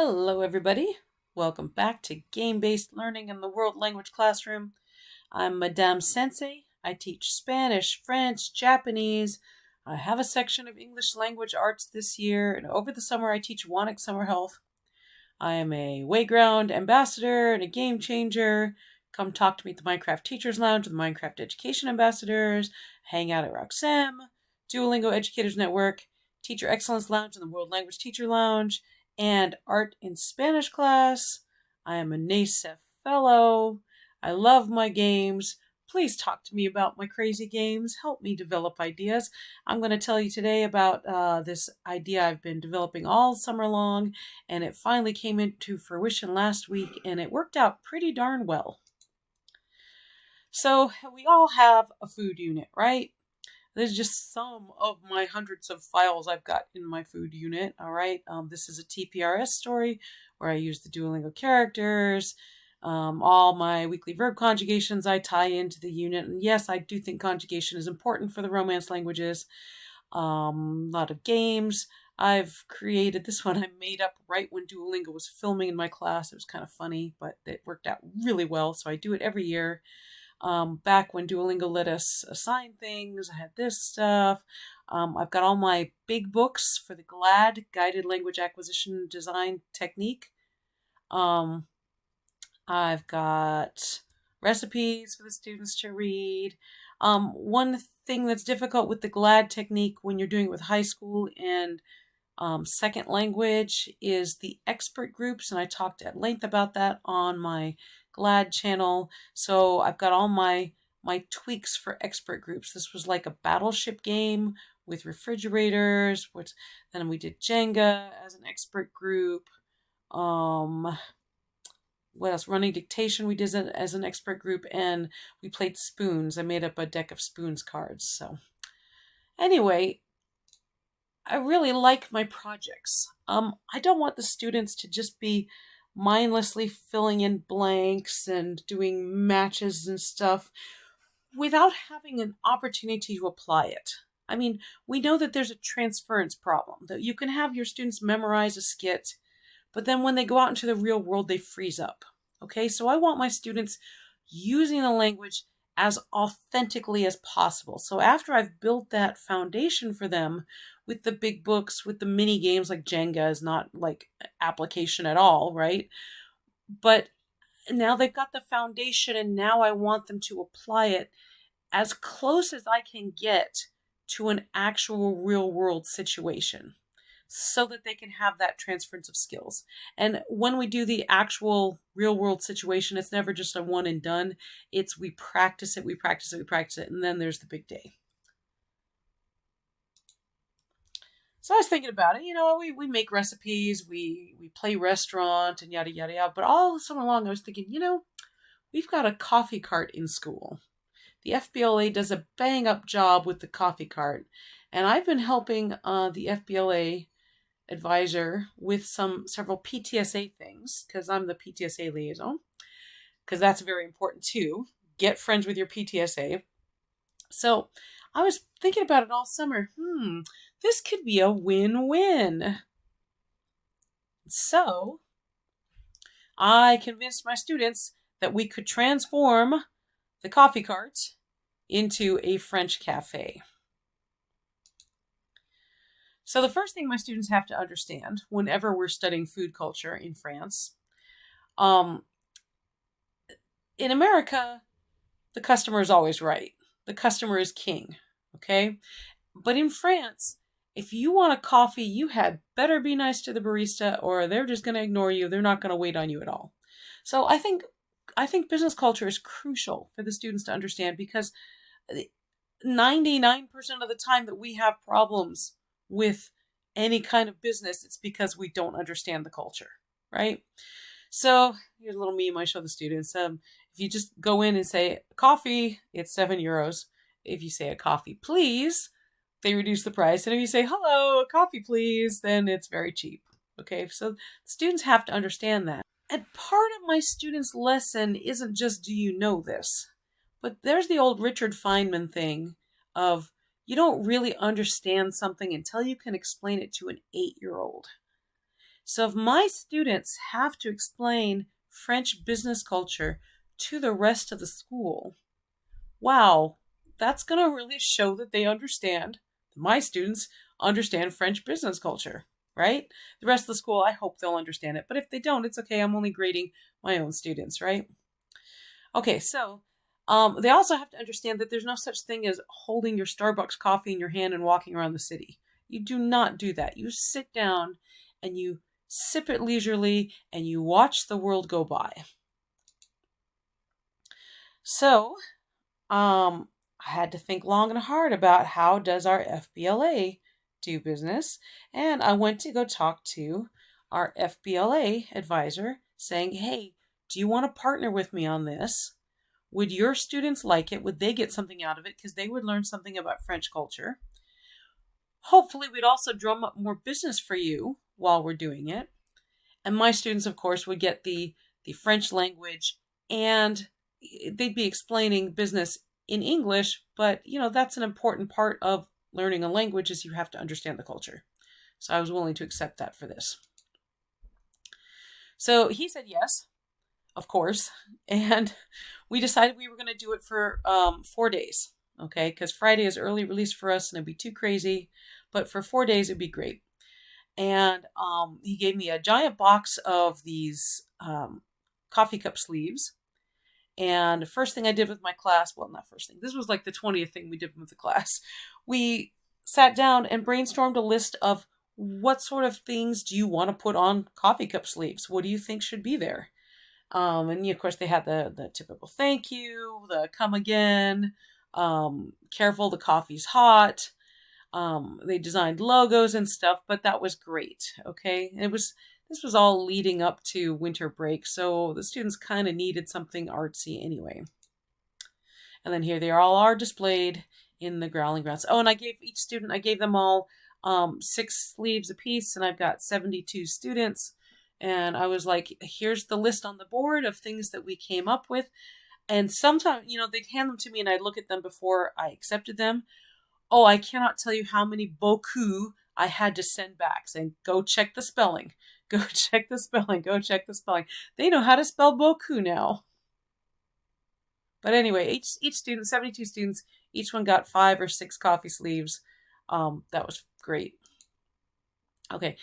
Hello, everybody. Welcome back to Game-Based Learning in the World Language Classroom. I'm Madame Sensei. I teach Spanish, French, Japanese. I have a section of English language arts this year, and over the summer I teach Wannick Summer Health. I am a Wayground ambassador and a game changer. Come talk to me at the Minecraft Teachers Lounge with the Minecraft Education Ambassadors. Hang out at Roxem, Duolingo Educators Network, Teacher Excellence Lounge and the World Language Teacher Lounge, and Art in Spanish class. I am a NACEF fellow. I love my games. Please talk to me about my crazy games. Help me develop ideas. I'm going to tell you today about this idea I've been developing all summer long, and it finally came into fruition last week, and it worked out pretty darn well. So we all have a food unit, right? There's just some of my hundreds of files I've got in my food unit, all right? This is a TPRS story where I use the Duolingo characters. All my weekly verb conjugations I tie into the unit. And yes, I do think conjugation is important for the Romance languages. A lot of games I've created. This one I made up right when Duolingo was filming in my class. It was kind of funny, but it worked out really well, so I do it every year. Back when Duolingo let us assign things, I had this stuff. I've got all my big books for the GLAD, Guided Language Acquisition Design Technique. I've got recipes for the students to read. One thing that's difficult with the GLAD technique when you're doing it with high school and second language is the expert groups, and I talked at length about that on my GLAD channel. So I've got all my tweaks for expert groups. This was like a battleship game with refrigerators. Then we did Jenga as an expert group. What else? Running dictation we did as an expert group, and we played spoons. I made up a deck of spoons cards. So anyway, I really like my projects. I don't want the students to just be mindlessly filling in blanks and doing matches and stuff without having an opportunity to apply it. I mean, we know that there's a transference problem, that you can have your students memorize a skit, but then when they go out into the real world, they freeze up. Okay, so I want my students using the language as authentically as possible. So after I've built that foundation for them with the big books, with the mini games like Jenga is not like application at all, right? But now they've got the foundation, and now I want them to apply it as close as I can get to an actual real world situation so that they can have that transference of skills. And when we do the actual real world situation, it's never just a one and done. It's we practice it, and then there's the big day. So I was thinking about it, we make recipes, we play restaurant and yada, yada, yada. But all summer long, I was thinking, we've got a coffee cart in school. The FBLA does a bang up job with the coffee cart. And I've been helping the FBLA Advisor with several PTSA things, because I'm the PTSA liaison, because that's very important too. Get friends with your PTSA. So I was thinking about it all summer. This could be a win-win. So I convinced my students that we could transform the coffee cart into a French cafe. So the first thing my students have to understand whenever we're studying food culture in France, in America, the customer is always right. The customer is king, okay? But in France, if you want a coffee, you had better be nice to the barista, or they're just going to ignore you. They're not going to wait on you at all. So I think business culture is crucial for the students to understand, because 99% of the time that we have problems with any kind of business, it's because we don't understand the culture, right? So here's a little meme I show the students. If you just go in and say coffee, it's €7. If you say a coffee, please, they reduce the price. And if you say, hello, a coffee, please, then it's very cheap. Okay, so students have to understand that. And part of my students' lesson isn't just, do you know this? But there's the old Richard Feynman thing of, you don't really understand something until you can explain it to an 8-year-old. So if my students have to explain French business culture to the rest of the school, wow, that's going to really show that they understand, my students understand French business culture, right? The rest of the school, I hope they'll understand it. But if they don't, it's okay. I'm only grading my own students, right? Okay, so they also have to understand that there's no such thing as holding your Starbucks coffee in your hand and walking around the city. You do not do that. You sit down and you sip it leisurely and you watch the world go by. So, I had to think long and hard about how does our FBLA do business, and I went to go talk to our FBLA advisor saying, hey, do you want to partner with me on this? Would your students like it? Would they get something out of it? Because they would learn something about French culture. Hopefully, we'd also drum up more business for you while we're doing it. And my students, of course, would get the French language, and they'd be explaining business in English, but that's an important part of learning a language is you have to understand the culture. So I was willing to accept that for this. So he said yes, of course, and we decided we were going to do it for 4 days, okay? Because Friday is early release for us, and it'd be too crazy, but for 4 days it'd be great. And he gave me a giant box of these coffee cup sleeves. And the first thing I did with my class, well, not first thing, this was like the 20th thing we did with the class. We sat down and brainstormed a list of what sort of things do you want to put on coffee cup sleeves? What do you think should be there? And of course they had the typical thank you, the come again, careful, the coffee's hot. They designed logos and stuff, but that was great. Okay. And this was all leading up to winter break, so the students kind of needed something artsy anyway. And then here they all are displayed in the Growling Grounds. Oh, and I gave each student, I gave them all 6 sleeves apiece, and I've got 72 students. And I was like, here's the list on the board of things that we came up with. And sometimes, they'd hand them to me and I'd look at them before I accepted them. Oh, I cannot tell you how many beaucoup I had to send back saying, go check the spelling. Go check the spelling. Go check the spelling. They know how to spell beaucoup now. But anyway, each student, 72 students, each one got 5 or 6 coffee sleeves. That was great. Okay.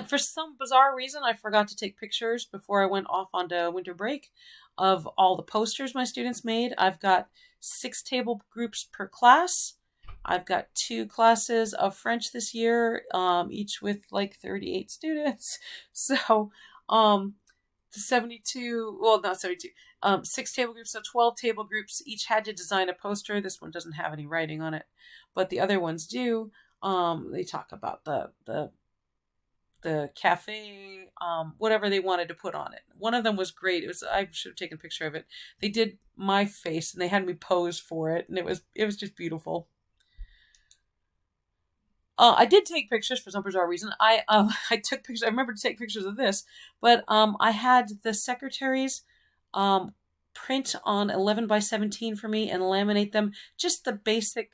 For some bizarre reason, I forgot to take pictures before I went off onto winter break of all the posters my students made. I've got 6 table groups per class. I've got 2 classes of French this year, each with like 38 students. So, 72, well, not 72, 6 table groups, so 12 table groups, each had to design a poster. This one doesn't have any writing on it, but the other ones do. They talk about the cafe, whatever they wanted to put on it. One of them was great. I should have taken a picture of it. They did my face and they had me pose for it, and it was just beautiful. I did take pictures for some bizarre reason. I took pictures. I remember to take pictures of this, but I had the secretaries print on 11 by 17 for me and laminate them. Just the basic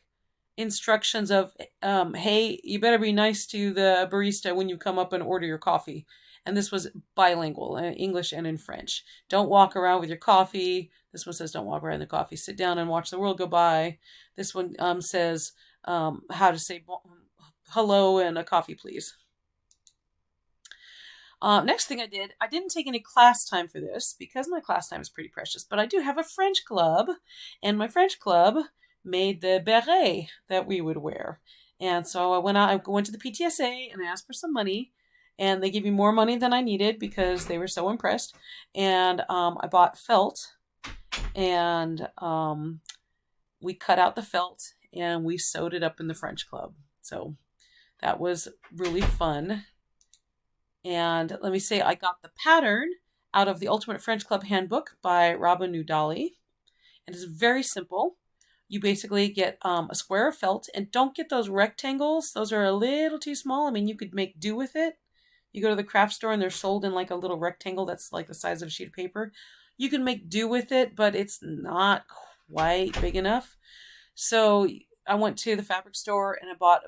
instructions of, hey, you better be nice to the barista when you come up and order your coffee. And this was bilingual, English and in French. Don't walk around with your coffee. This one says, don't walk around with your coffee. Sit down and watch the world go by. This one says how to say hello and a coffee, please. Next thing I didn't take any class time for this because my class time is pretty precious, but I do have a French club, and my French club made the beret that we would wear. And so I went to the PTSA and I asked for some money, and they gave me more money than I needed because they were so impressed. And I bought felt, and we cut out the felt and we sewed it up in the French club. So that was really fun. And let me say, I got the pattern out of the Ultimate French Club Handbook by Robin Nudali. And it's very simple. You basically get a square of felt, and don't get those rectangles. Those are a little too small. I mean, you could make do with it. You go to the craft store and they're sold in like a little rectangle that's like the size of a sheet of paper. You can make do with it, but it's not quite big enough. So I went to the fabric store and I bought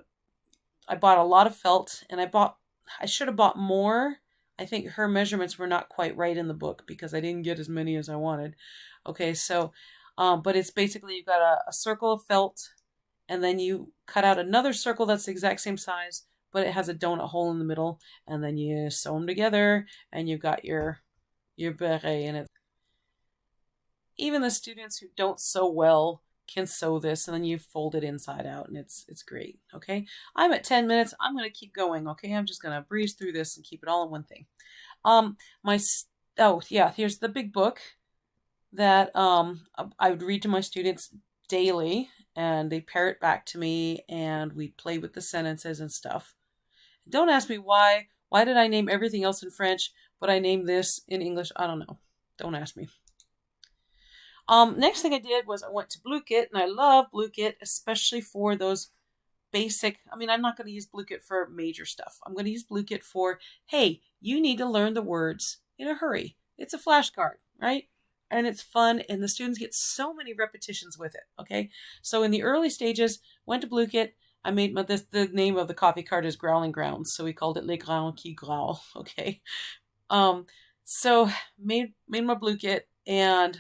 a lot of felt, and I should have bought more. I think her measurements were not quite right in the book because I didn't get as many as I wanted. Okay, so, but it's basically you've got a circle of felt, and then you cut out another circle that's the exact same size, but it has a donut hole in the middle, and then you sew them together, and you've got your beret in it. Even the students who don't sew well can sew this, and then you fold it inside out, and it's great. Okay, I'm at 10 minutes. I'm going to keep going. Okay, I'm just going to breeze through this and keep it all in one thing. My oh yeah, here's the big book that I would read to my students daily, and they parrot back to me, and we play with the sentences and stuff. Don't ask me why. Why did I name everything else in French, but I named this in English? I don't know. Don't ask me. Next thing I did was I went to Blue-Kit, and I love Blue-Kit, especially for those basic, I mean, I'm not going to use Blue-Kit for major stuff. I'm going to use Blue-Kit for, hey, you need to learn the words in a hurry. It's a flashcard, right? And it's fun, and the students get so many repetitions with it, okay? So in the early stages, went to Blue-Kit. I made the name of the coffee card is Growling Grounds, so we called it Les Grounds qui Growl, okay? So made my Blue-Kit, and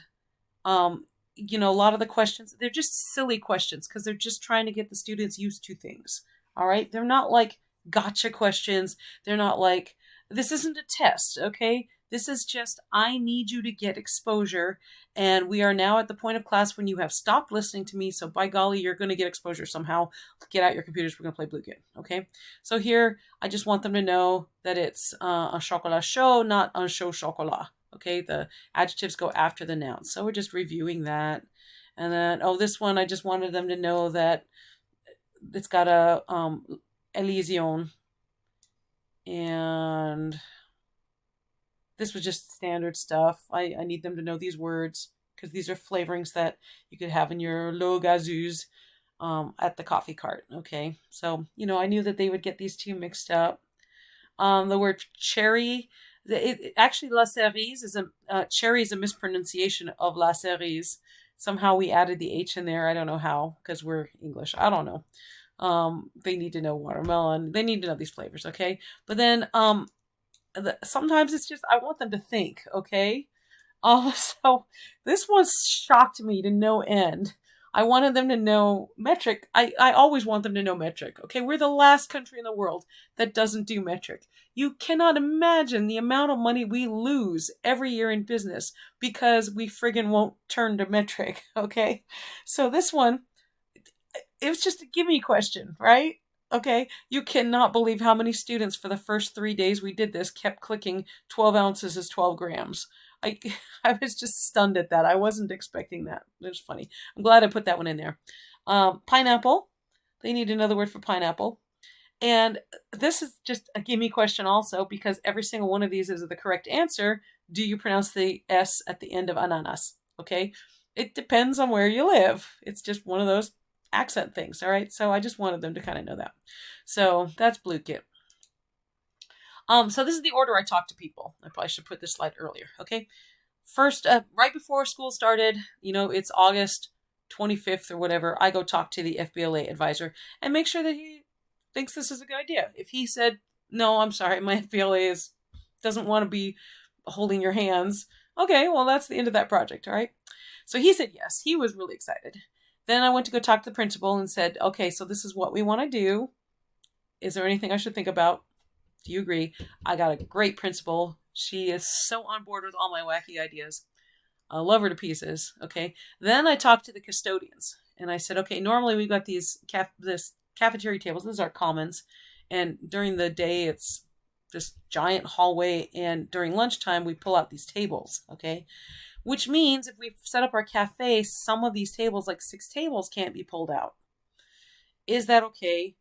you know, a lot of the questions, they're just silly questions because they're just trying to get the students used to things. All right. They're not like gotcha questions. They're not like, this isn't a test. Okay. This is just, I need you to get exposure. And we are now at the point of class when you have stopped listening to me. So by golly, you're going to get exposure somehow. Get out your computers. We're going to play Blue-Kit. Okay. So here, I just want them to know that it's un chocolat chaud, not un chaud chocolat. Okay, the adjectives go after the nouns. So we're just reviewing that. And then, oh, this one, I just wanted them to know that it's got a elision. And this was just standard stuff. I need them to know these words because these are flavorings that you could have in your l'eau gazeuse at the coffee cart. Okay, so, you know, I knew that they would get these two mixed up. The word cherry, actually, la cerise is cherry is a mispronunciation of la cerise. Somehow we added the H in there. I don't know how, because we're English. I don't know. They need to know watermelon. They need to know these flavors, okay? But then sometimes it's just, I want them to think, okay? So this one shocked me to no end. I wanted them to know metric. I always want them to know metric. Okay, we're the last country in the world that doesn't do metric. You cannot imagine the amount of money we lose every year in business because we friggin' won't turn to metric. Okay, so this one, it was just a gimme question, right? Okay, you cannot believe how many students for the first 3 days we did this kept clicking 12 ounces is 12 grams. I was just stunned at that. I wasn't expecting that. It was funny. I'm glad I put that one in there. Pineapple. They need another word for pineapple. And this is just a gimme question also because every single one of these is the correct answer. Do you pronounce the S at the end of ananas? Okay. It depends on where you live. It's just one of those accent things. All right. So I just wanted them to kind of know that. So that's Blue-Kit. So this is the order I talk to people. I probably should put this slide earlier. Okay. First, right before school started, you know, it's August 25th or whatever, I go talk to the FBLA advisor and make sure that he thinks this is a good idea. If he said, no, I'm sorry, my FBLA doesn't want to be holding your hands. Okay, well, that's the end of that project. All right. So he said yes. He was really excited. Then I went to go talk to the principal and said, okay, so this is what we want to do. Is there anything I should think about? Do you agree? I got a great principal. She is so on board with all my wacky ideas. I love her to pieces. Okay. Then I talked to the custodians and I said, okay, normally we've got these cafeteria tables. These are commons. And during the day, it's this giant hallway. And during lunchtime, we pull out these tables. Okay. Which means if we set up our cafe, some of these tables, like 6 tables, can't be pulled out. Is that okay?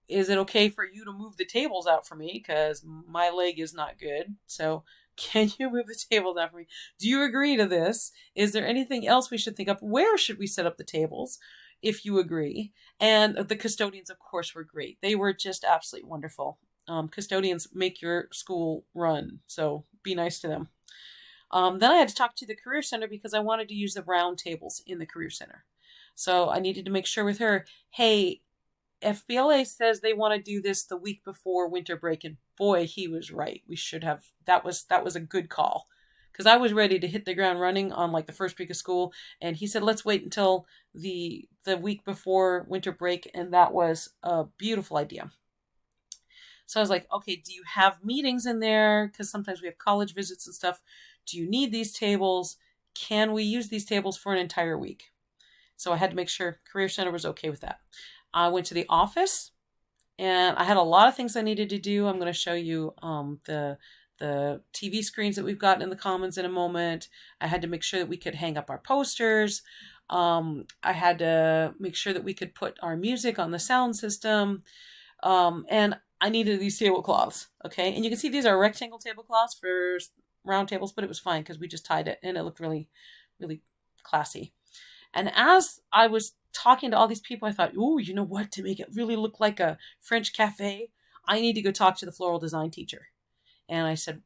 Is it okay for you to move the tables out for me? Because my leg is not good. So can you move the tables out for me? Do you agree to this? Is there anything else we should think of? Where should we set up the tables? If you agree. And the custodians, of course, were great. They were just absolutely wonderful. Custodians make your school run. So be nice to them. Then I had to talk to the Career Center because I wanted to use the round tables in the Career Center. So I needed to make sure with her, hey, FBLA says they want to do this the week before winter break in boy, he was right. We should have, that was a good call. Because I was ready to hit the ground running on like the first week of school. And he said, let's wait until the week before winter break. And that was a beautiful idea. So I was like, okay, do you have meetings in there? Because sometimes we have college visits and stuff. Do you need these tables? Can we use these tables for an entire week? So I had to make sure Career Center was okay with that. I went to the office and I had a lot of things I needed to do. I'm going to show you the TV screens that we've got in the Commons in a moment. I had to make sure that we could hang up our posters. I had to make sure that we could put our music on the sound system. And I needed these tablecloths, okay? And you can see these are rectangle tablecloths for round tables, but it was fine because we just tied it and it looked really, really classy. And as I was talking to all these people, I thought, ooh, you know what? To make it really look like a French cafe, I need to go talk to the floral design teacher. And I said,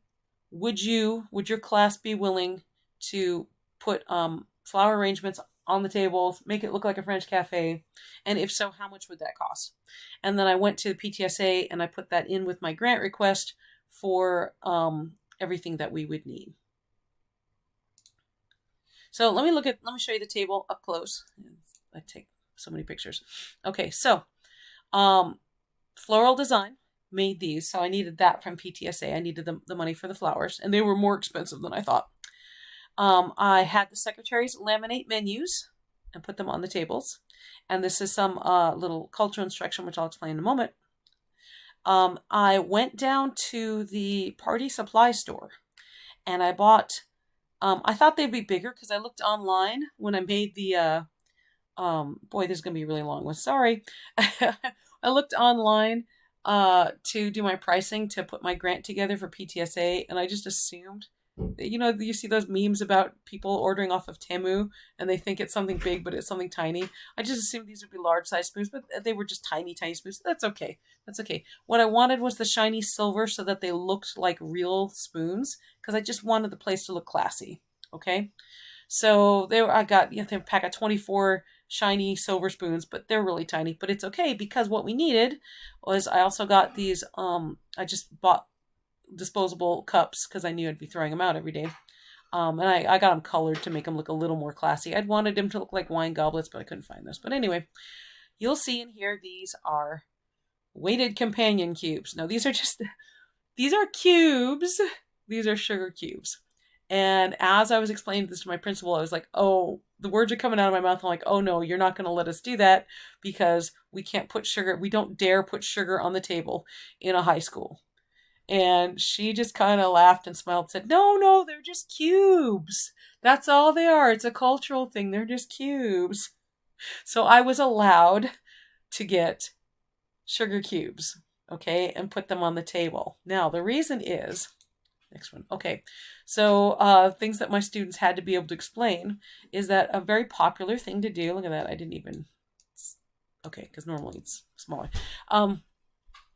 would your class be willing to put flower arrangements on the table, make it look like a French cafe? And if so, how much would that cost? And then I went to the PTSA and I put that in with my grant request for everything that we would need. So let me show you the table up close. I take so many pictures. Okay, so Floral Design made these, so I needed that from PTSA. I needed the money for the flowers, and they were more expensive than I thought. I had the secretaries laminate menus and put them on the tables. And this is some little cultural instruction, which I'll explain in a moment. I went down to the party supply store and I bought, I thought they'd be bigger because I looked online when I made the, boy, this is going to be a really long one. Sorry. I looked online to do my pricing to put my grant together for PTSA, and I just assumed, you know, you see those memes about people ordering off of Temu and they think it's something big, but it's something tiny. I just assumed these would be large size spoons, but they were just tiny, tiny spoons. That's okay. That's okay. What I wanted was the shiny silver so that they looked like real spoons because I just wanted the place to look classy. Okay. So I got a pack of 24 shiny silver spoons, but they're really tiny, but it's okay because what we needed was, I also got these, I just bought disposable cups because I knew I'd be throwing them out every day. And I got them colored to make them look a little more classy. I'd wanted them to look like wine goblets, but I couldn't find those. But anyway, you'll see in here, these are weighted companion cubes. Now these are cubes. These are sugar cubes. And as I was explaining this to my principal, I was like, oh, the words are coming out of my mouth. I'm like, oh no, you're not going to let us do that because we can't put sugar. We don't dare put sugar on the table in a high school. And she just kind of laughed and smiled and said, no, they're just cubes. That's all they are. It's a cultural thing. They're just cubes. So I was allowed to get sugar cubes, okay, and put them on the table. Now, the reason is, next one. Okay, so things that my students had to be able to explain is that a very popular thing to do, look at that, I didn't even, okay, because normally it's smaller.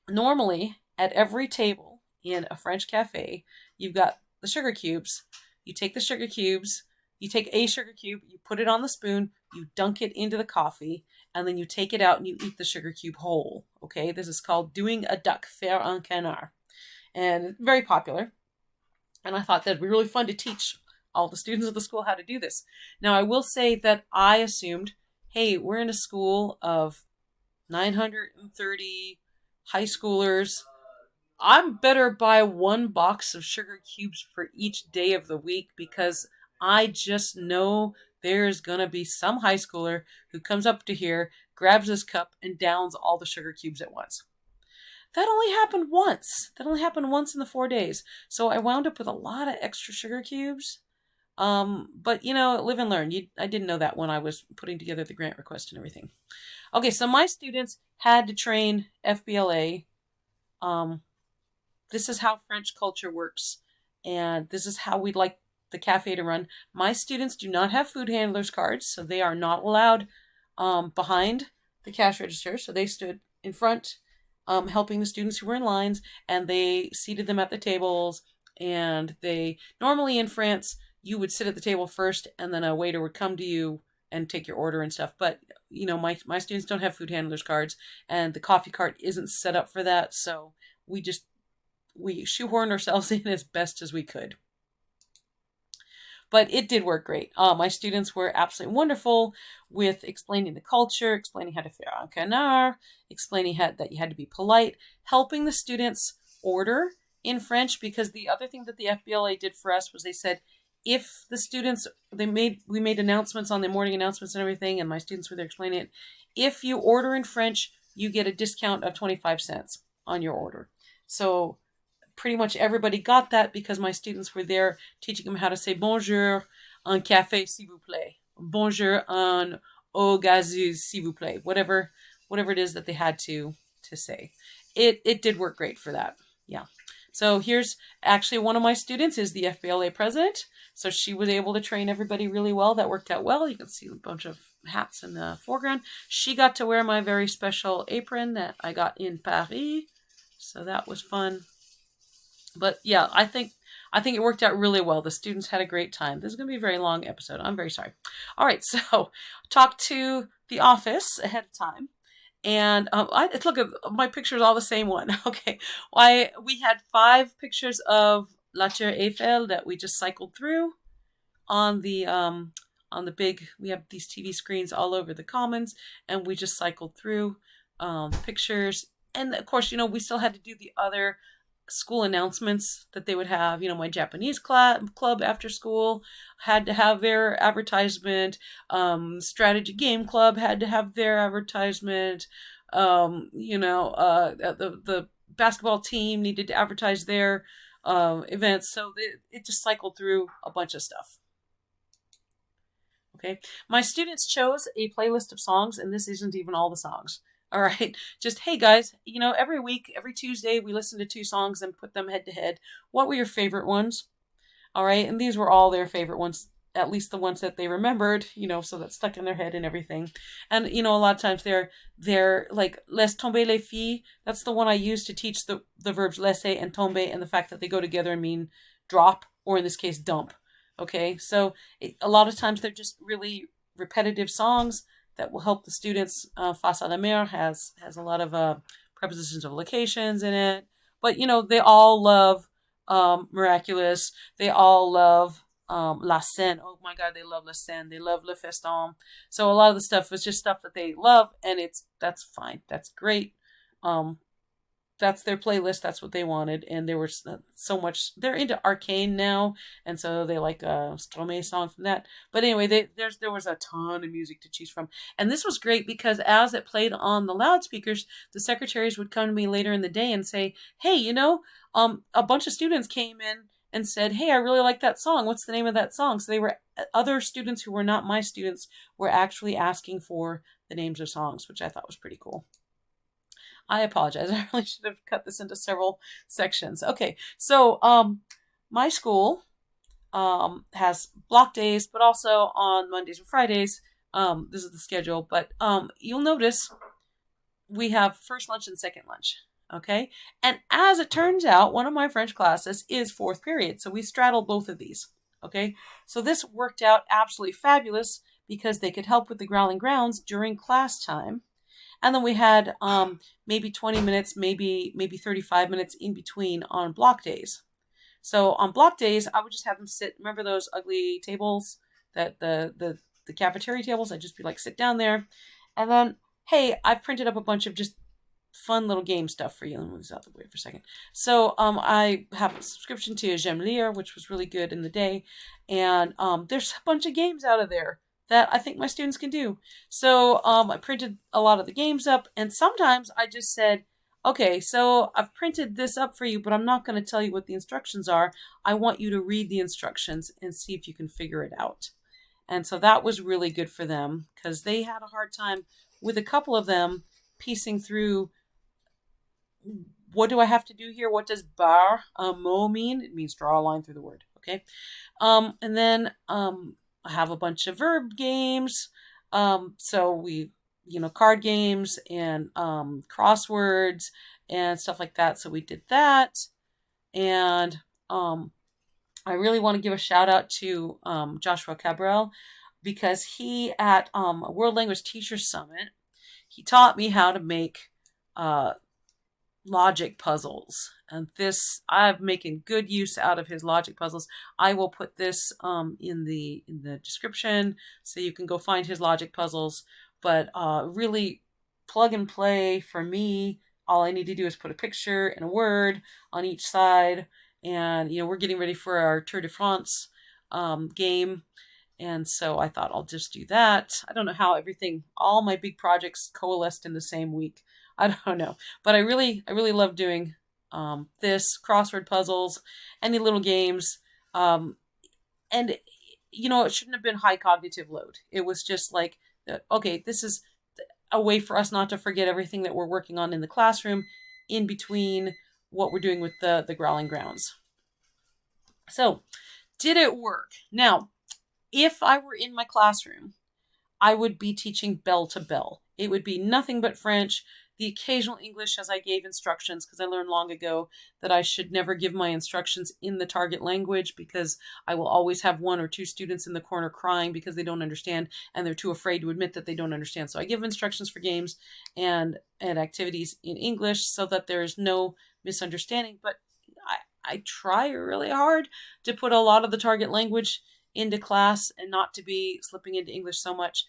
Normally, at every table in a French cafe, you've got the sugar cubes. You take the sugar cubes, you take a sugar cube, you put it on the spoon, you dunk it into the coffee, and then you take it out and you eat the sugar cube whole. Okay, this is called doing a duck, faire un canard. And very popular. And I thought that'd be really fun to teach all the students of the school how to do this. Now, I will say that I assumed, hey, we're in a school of 930 high schoolers. I'm better buy one box of sugar cubes for each day of the week because I just know there's going to be some high schooler who comes up to here, grabs this cup, and downs all the sugar cubes at once. That only happened once. That only happened once in the 4 days. So I wound up with a lot of extra sugar cubes. But, you know, live and learn. I didn't know that when I was putting together the grant request and everything. Okay, so my students had to train FBLA. This is how French culture works, and this is how we'd like the cafe to run. My students do not have food handlers cards, so they are not allowed behind the cash register. So they stood in front, helping the students who were in lines, and they seated them at the tables. And they, normally in France, you would sit at the table first, and then a waiter would come to you and take your order and stuff. But, you know, my students don't have food handlers cards, and the coffee cart isn't set up for that, so we we shoehorned ourselves in as best as we could. But it did work great. My students were absolutely wonderful with explaining the culture, explaining how to faire un canard, explaining that you had to be polite, helping the students order in French, because the other thing that the FBLA did for us was they said, if the students, we made announcements on the morning announcements and everything, and my students were there explaining it. If you order in French, you get a discount of 25 cents on your order. So pretty much everybody got that because my students were there teaching them how to say bonjour, un café s'il vous plaît, bonjour, un eau gazeuse s'il vous plaît, whatever it is that they had to say. It did work great for that. Yeah. So here's actually one of my students is the FBLA president. So she was able to train everybody really well. That worked out well. You can see a bunch of hats in the foreground. She got to wear my very special apron that I got in Paris. So that was fun. But yeah, I think it worked out really well. The students had a great time. This is going to be a very long episode. I'm very sorry. All right, so talk to the office ahead of time. And look at my pictures, all the same one. Okay, we had 5 pictures of La Tour Eiffel that we just cycled through on the big. We have these TV screens all over the commons, and we just cycled through the pictures. And of course, we still had to do the other school announcements that they would have. My Japanese club after school had to have their advertisement. Strategy game club had to have their advertisement. The basketball team needed to advertise their events. So it just cycled through a bunch of stuff. Okay, my students chose a playlist of songs, and this isn't even all the songs. All right, just, hey guys, every week, every Tuesday, we listen to 2 songs and put them head to head. What were your favorite ones? All right, and these were all their favorite ones, at least the ones that they remembered, so that stuck in their head and everything. And, a lot of times they're like, laisse tomber les filles. That's the one I use to teach the verbs laisser and tomber, and the fact that they go together and mean drop, or in this case, dump. Okay, so a lot of times they're just really repetitive songs that will help the students. Face à la mer has a lot of prepositions of locations in it. But, they all love Miraculous. They all love La Scène. Oh my God, they love La Scène. They love Le Festin. So a lot of the stuff is just stuff that they love, and that's fine. That's great. That's their playlist. That's what they wanted. And there was so much. They're into Arcane now, and so they like a Stromae song from that. But anyway, there was a ton of music to choose from. And this was great because as it played on the loudspeakers, the secretaries would come to me later in the day and say, hey, a bunch of students came in and said, hey, I really like that song. What's the name of that song? So other students who were not my students were actually asking for the names of songs, which I thought was pretty cool. I apologize. I really should have cut this into several sections. Okay, so my school has block days, but also on Mondays and Fridays. This is the schedule, but you'll notice we have first lunch and second lunch. Okay, and as it turns out, one of my French classes is 4th period, so we straddle both of these. Okay, so this worked out absolutely fabulous because they could help with the growling grounds during class time. And then we had maybe 20 minutes, maybe 35 minutes in between on block days. So on block days, I would just have them sit. Remember those ugly tables, that the cafeteria tables? I'd just be like, sit down there. And then, hey, I've printed up a bunch of just fun little game stuff for you. Let me move this out of the way for a second. So I have a subscription to J'aime lire, which was really good in the day. And there's a bunch of games out of there that I think my students can do. So I printed a lot of the games up, and sometimes I just said, okay, so I've printed this up for you, but I'm not going to tell you what the instructions are. I want you to read the instructions and see if you can figure it out. And so that was really good for them because they had a hard time with a couple of them piecing through, what do I have to do here? What does bar mot mean? It means draw a line through the word. Okay. And then I have a bunch of verb games. So we, card games and crosswords and stuff like that. So we did that. And I really want to give a shout out to Joshua Cabral because he, at a World Language Teachers Summit, he taught me how to make logic puzzles. And this, I'm making good use out of his logic puzzles. I will put this in the description so you can go find his logic puzzles. But really plug and play for me. All I need to do is put a picture and a word on each side. And, we're getting ready for our Tour de France game. And so I thought I'll just do that. I don't know how all my big projects coalesced in the same week. I don't know. But I really love doing this, crossword puzzles, any little games. And, it shouldn't have been high cognitive load. It was just like, okay, this is a way for us not to forget everything that we're working on in the classroom in between what we're doing with the Growling Grounds. So, did it work? Now, if I were in my classroom, I would be teaching bell to bell. It would be nothing but French, the occasional English as I gave instructions, because I learned long ago that I should never give my instructions in the target language, because I will always have 1 or 2 students in the corner crying because they don't understand and they're too afraid to admit that they don't understand. So I give instructions for games and activities in English so that there is no misunderstanding. But I try really hard to put a lot of the target language into class and not to be slipping into English so much.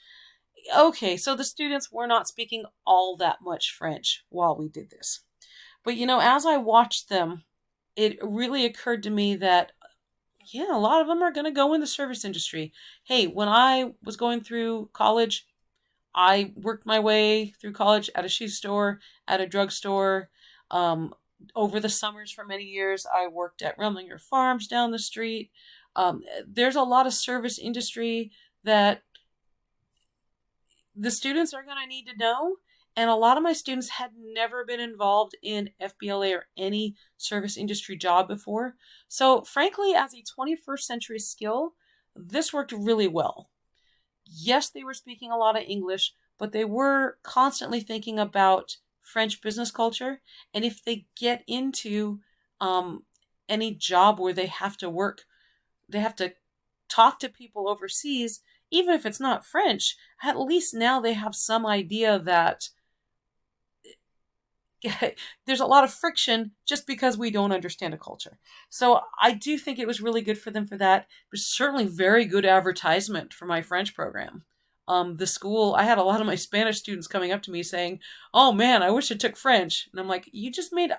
Okay, so the students were not speaking all that much French while we did this. But, as I watched them, it really occurred to me that, a lot of them are going to go in the service industry. Hey, when I was going through college, I worked my way through college at a shoe store, at a drugstore. Over the summers for many years, I worked at Remlinger Farms down the street. There's a lot of service industry that the students are going to need to know. And a lot of my students had never been involved in FBLA or any service industry job before. So frankly, as a 21st century skill, this worked really well. Yes, they were speaking a lot of English, but they were constantly thinking about French business culture. And if they get into any job where they have to work, they have to talk to people overseas, even if it's not French, at least now they have some idea that there's a lot of friction just because we don't understand a culture. So I do think it was really good for them for that. It was certainly very good advertisement for my French program. The school, I had a lot of my Spanish students coming up to me saying, "Oh man, I wish I took French." And I'm like, you just made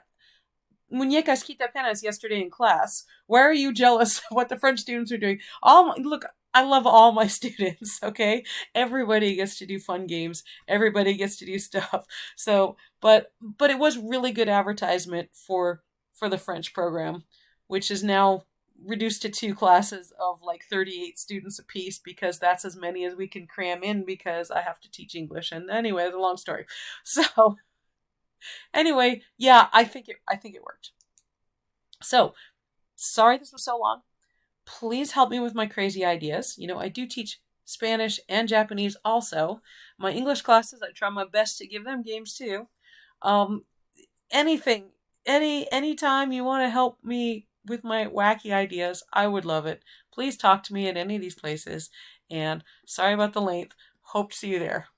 muñecas quitapenas yesterday in class. Why are you jealous of what the French students are doing? Look, I love all my students, okay? Everybody gets to do fun games. Everybody gets to do stuff. So, but it was really good advertisement for the French program, which is now reduced to 2 classes of like 38 students apiece, because that's as many as we can cram in because I have to teach English. And anyway, it's a long story. So anyway, yeah, I think it worked. So, sorry this was so long. Please help me with my crazy ideas. I do teach Spanish and Japanese also. My English classes, I try my best to give them games too. Anytime you want to help me with my wacky ideas, I would love it. Please talk to me at any of these places. And sorry about the length. Hope to see you there.